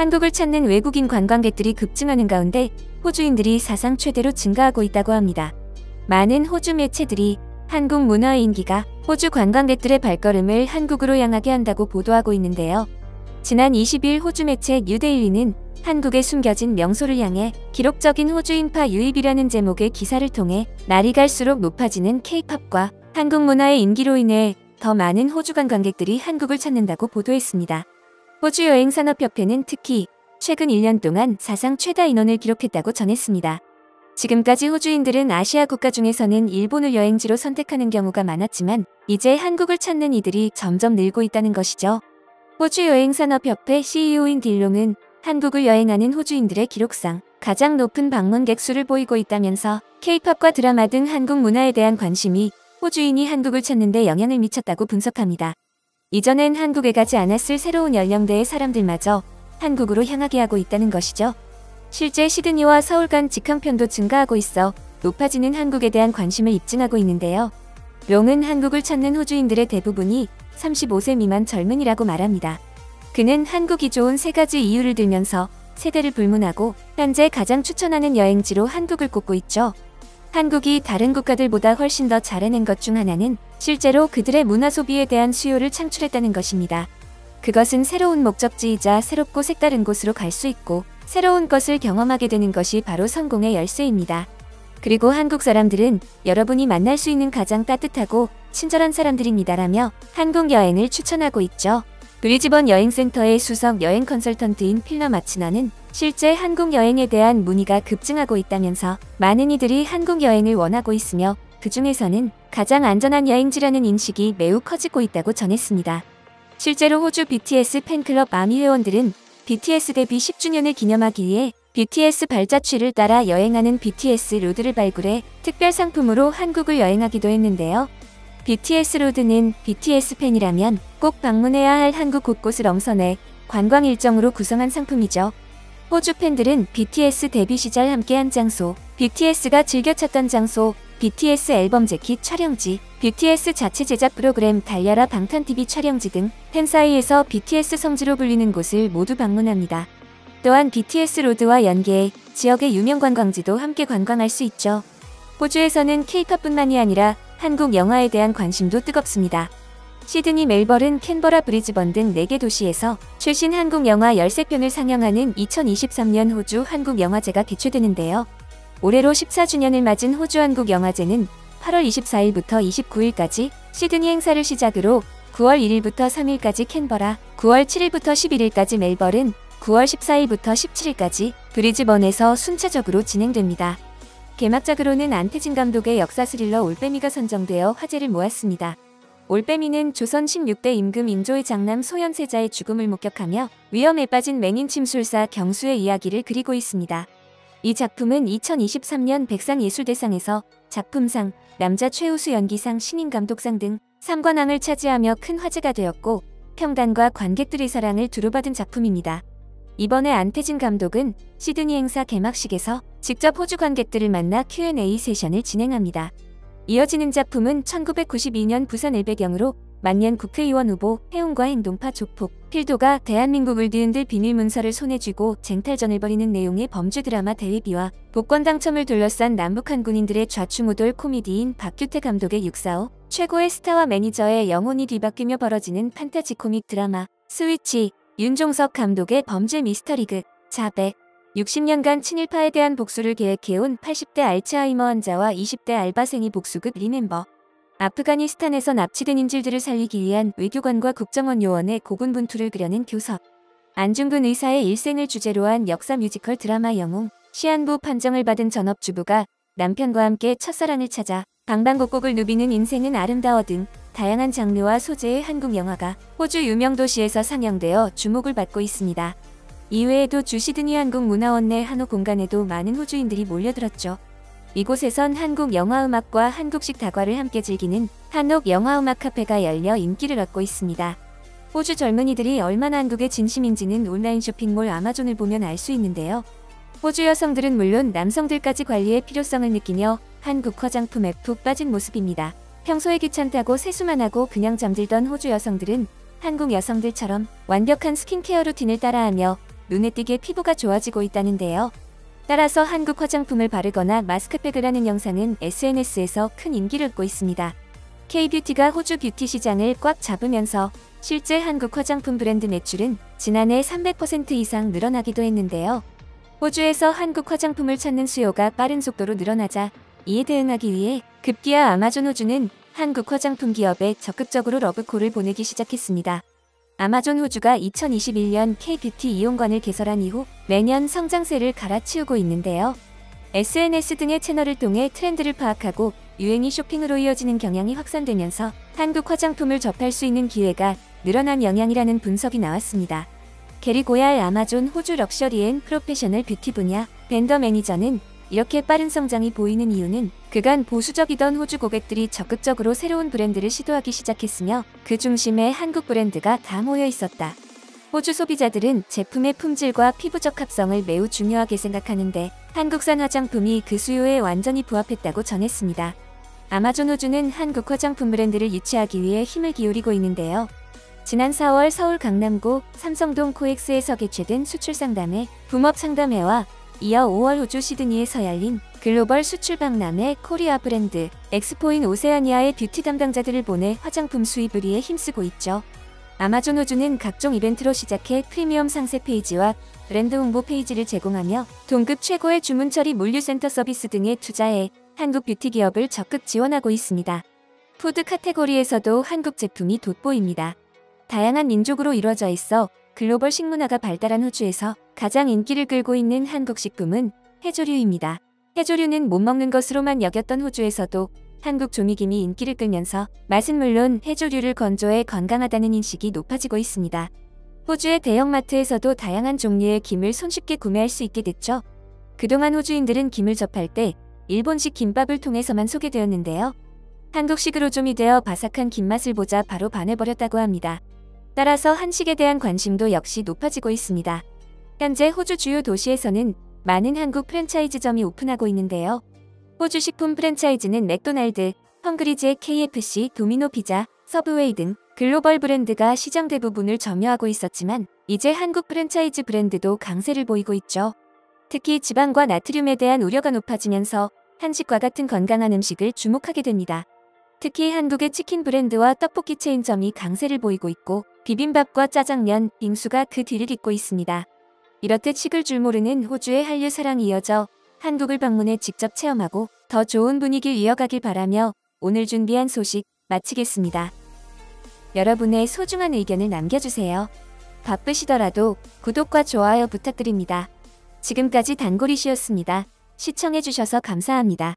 한국을 찾는 외국인 관광객들이 급증하는 가운데 호주인들이 사상 최대로 증가하고 있다고 합니다. 많은 호주 매체들이 한국 문화의 인기가 호주 관광객들의 발걸음을 한국으로 향하게 한다고 보도하고 있는데요. 지난 20일 호주 매체 뉴데일리는 한국의 숨겨진 명소를 향해 기록적인 호주 인파 유입이라는 제목의 기사를 통해 날이 갈수록 높아지는 K-팝과 한국 문화의 인기로 인해 더 많은 호주 관광객들이 한국을 찾는다고 보도했습니다. 호주 여행산업협회는 특히 최근 1년 동안 사상 최다 인원을 기록했다고 전했습니다. 지금까지 호주인들은 아시아 국가 중에서는 일본을 여행지로 선택하는 경우가 많았지만 이제 한국을 찾는 이들이 점점 늘고 있다는 것이죠. 호주 여행산업협회 CEO인 딜롱은 한국을 여행하는 호주인들의 기록상 가장 높은 방문객 수를 보이고 있다면서 K-팝과 드라마 등 한국 문화에 대한 관심이 호주인이 한국을 찾는 데 영향을 미쳤다고 분석합니다. 이전엔 한국에 가지 않았을 새로운 연령대의 사람들마저 한국으로 향하게 하고 있다는 것이죠. 실제 시드니와 서울 간 직항편도 증가하고 있어 높아지는 한국에 대한 관심을 입증하고 있는데요. 롱은 한국을 찾는 호주인들의 대부분이 35세 미만 젊은이라고 말합니다. 그는 한국이 좋은 3가지 이유를 들면서 세대를 불문하고 현재 가장 추천하는 여행지로 한국을 꼽고 있죠. 한국이 다른 국가들보다 훨씬 더 잘해낸 것 중 하나는 실제로 그들의 문화 소비에 대한 수요를 창출했다는 것입니다. 그것은 새로운 목적지이자 새롭고 색다른 곳으로 갈 수 있고 새로운 것을 경험하게 되는 것이 바로 성공의 열쇠입니다. 그리고 한국 사람들은 여러분이 만날 수 있는 가장 따뜻하고 친절한 사람들입니다라며 한국 여행을 추천하고 있죠. 브리즈번 여행센터의 수석 여행 컨설턴트인 필러 마치너는 실제 한국 여행에 대한 문의가 급증하고 있다면서 많은 이들이 한국 여행을 원하고 있으며 그 중에서는 가장 안전한 여행지라는 인식이 매우 커지고 있다고 전했습니다. 실제로 호주 BTS 팬클럽 아미 회원들은 BTS 데뷔 10주년을 기념하기 위해 BTS 발자취를 따라 여행하는 BTS 로드를 발굴해 특별 상품으로 한국을 여행하기도 했는데요. BTS 로드는 BTS 팬이라면 꼭 방문해야 할 한국 곳곳을 엄선해 관광 일정으로 구성한 상품이죠. 호주 팬들은 BTS 데뷔 시절 함께한 장소, BTS가 즐겨 찾던 장소, BTS 앨범 재킷 촬영지, BTS 자체 제작 프로그램 달려라 방탄TV 촬영지 등 팬 사이에서 BTS 성지로 불리는 곳을 모두 방문합니다. 또한 BTS 로드와 연계해 지역의 유명 관광지도 함께 관광할 수 있죠. 호주에서는 K-팝뿐만이 아니라 한국 영화에 대한 관심도 뜨겁습니다. 시드니, 멜버른, 캔버라, 브리즈번 등 4개 도시에서 최신 한국 영화 13편을 상영하는 2023년 호주 한국영화제가 개최되는데요. 올해로 14주년을 맞은 호주 한국영화제는 8월 24일부터 29일까지 시드니 행사를 시작으로 9월 1일부터 3일까지 캔버라, 9월 7일부터 11일까지 멜버른, 9월 14일부터 17일까지 브리즈번에서 순차적으로 진행됩니다. 개막작으로는 안태진 감독의 역사 스릴러 올빼미가 선정되어 화제를 모았습니다. 올빼미는 조선 16대 임금 인조의 장남 소현세자의 죽음을 목격하며 위험에 빠진 맹인 침술사 경수의 이야기를 그리고 있습니다. 이 작품은 2023년 백상예술대상에서 작품상, 남자 최우수 연기상, 신인감독상 등 3관왕을 차지하며 큰 화제가 되었고 평단과 관객들의 사랑을 두루받은 작품입니다. 이번에 안태진 감독은 시드니 행사 개막식에서 직접 호주 관객들을 만나 Q&A 세션을 진행합니다. 이어지는 작품은 1992년 부산을 배경으로 만년 국회의원 후보 해운과 행동파 조폭 필도가 대한민국을 뒤흔들 비밀문서를 손에 쥐고 쟁탈전을 벌이는 내용의 범죄 드라마 대회비와 복권 당첨을 둘러싼 남북한 군인들의 좌충우돌 코미디인 박규태 감독의 645 최고의 스타와 매니저의 영혼이 뒤바뀌며 벌어지는 판타지 코믹 드라마 스위치 윤종석 감독의 범죄 미스터리극 자백 60년간 친일파에 대한 복수를 계획해온 80대 알츠하이머 환자와 20대 알바생이 복수극 리멤버 아프가니스탄에서 납치된 인질들을 살리기 위한 외교관과 국정원 요원의 고군분투를 그려낸 교섭 안중근 의사의 일생을 주제로 한 역사 뮤지컬 드라마 영웅 시한부 판정을 받은 전업주부가 남편과 함께 첫사랑을 찾아 방방곡곡을 누비는 인생은 아름다워 등 다양한 장르와 소재의 한국 영화가 호주 유명 도시에서 상영되어 주목을 받고 있습니다. 이외에도 주 시드니 한국문화원 내 한옥 공간에도 많은 호주인들이 몰려들었죠. 이곳에선 한국 영화음악과 한국식 다과를 함께 즐기는 한옥 영화음악 카페가 열려 인기를 얻고 있습니다. 호주 젊은이들이 얼마나 한국의 진심인지는 온라인 쇼핑몰 아마존을 보면 알 수 있는데요. 호주 여성들은 물론 남성들까지 관리의 필요성을 느끼며 한국 화장품에 푹 빠진 모습입니다. 평소에 귀찮다고 세수만 하고 그냥 잠들던 호주 여성들은 한국 여성들처럼 완벽한 스킨케어 루틴을 따라하며 눈에 띄게 피부가 좋아지고 있다는데요. 따라서 한국 화장품을 바르거나 마스크팩을 하는 영상은 SNS에서 큰 인기를 얻고 있습니다. K-뷰티가 호주 뷰티 시장을 꽉 잡으면서 실제 한국 화장품 브랜드 매출은 지난해 300% 이상 늘어나기도 했는데요. 호주에서 한국 화장품을 찾는 수요가 빠른 속도로 늘어나자 이에 대응하기 위해 급기야 아마존 호주는 한국 화장품 기업에 적극적으로 러브콜을 보내기 시작했습니다. 아마존 호주가 2021년 K-뷰티 이용관을 개설한 이후 매년 성장세를 갈아치우고 있는데요. SNS 등의 채널을 통해 트렌드를 파악하고 유행이 쇼핑으로 이어지는 경향이 확산되면서 한국 화장품을 접할 수 있는 기회가 늘어난 영향이라는 분석이 나왔습니다. 게리 고얄 아마존 호주 럭셔리 앤 프로페셔널 뷰티 분야 벤더 매니저는 이렇게 빠른 성장이 보이는 이유는 그간 보수적이던 호주 고객들이 적극적으로 새로운 브랜드를 시도하기 시작했으며 그 중심에 한국 브랜드가 다 모여 있었다. 호주 소비자들은 제품의 품질과 피부적 합성을 매우 중요하게 생각하는데 한국산 화장품이 그 수요에 완전히 부합했다고 전했습니다. 아마존 호주는 한국 화장품 브랜드를 유치하기 위해 힘을 기울이고 있는데요. 지난 4월 서울 강남구 삼성동 코엑스에서 개최된 수출 상담회, 붐업 상담회와 이어 5월 호주 시드니에서 열린 글로벌 수출 박람회 코리아 브랜드 엑스포인 오세아니아의 뷰티 담당자들을 보내 화장품 수입을 위해 힘쓰고 있죠. 아마존 호주는 각종 이벤트로 시작해 프리미엄 상세 페이지와 브랜드 홍보 페이지를 제공하며 동급 최고의 주문 처리 물류센터 서비스 등에 투자해 한국 뷰티 기업을 적극 지원하고 있습니다. 푸드 카테고리에서도 한국 제품이 돋보입니다. 다양한 민족으로 이루어져 있어 글로벌 식문화가 발달한 호주에서 가장 인기를 끌고 있는 한국 식품은 해조류입니다. 해조류는 못 먹는 것으로만 여겼던 호주에서도 한국 조미김이 인기를 끌면서 맛은 물론 해조류를 건조해 건강하다는 인식이 높아지고 있습니다. 호주의 대형마트에서도 다양한 종류의 김을 손쉽게 구매할 수 있게 됐죠. 그동안 호주인들은 김을 접할 때 일본식 김밥을 통해서만 소개되었는데요. 한국식으로 좀이 되어 바삭한 김맛을 보자 바로 반해버렸다고 합니다. 따라서 한식에 대한 관심도 역시 높아지고 있습니다. 현재 호주 주요 도시에서는 많은 한국 프랜차이즈점이 오픈하고 있는데요. 호주 식품 프랜차이즈는 맥도날드, 헝그리즈, KFC, 도미노 피자, 서브웨이 등 글로벌 브랜드가 시장 대부분을 점유하고 있었지만 이제 한국 프랜차이즈 브랜드도 강세를 보이고 있죠. 특히 지방과 나트륨에 대한 우려가 높아지면서 한식과 같은 건강한 음식을 주목하게 됩니다. 특히 한국의 치킨 브랜드와 떡볶이 체인점이 강세를 보이고 있고 비빔밥과 짜장면, 빙수가 그 뒤를 잇고 있습니다. 이렇듯 식을 줄 모르는 호주의 한류 사랑이 이어져 한국을 방문해 직접 체험하고 더 좋은 분위기를 이어가길 바라며 오늘 준비한 소식 마치겠습니다. 여러분의 소중한 의견을 남겨주세요. 바쁘시더라도 구독과 좋아요 부탁드립니다. 지금까지 단골이시였습니다. 시청해주셔서 감사합니다.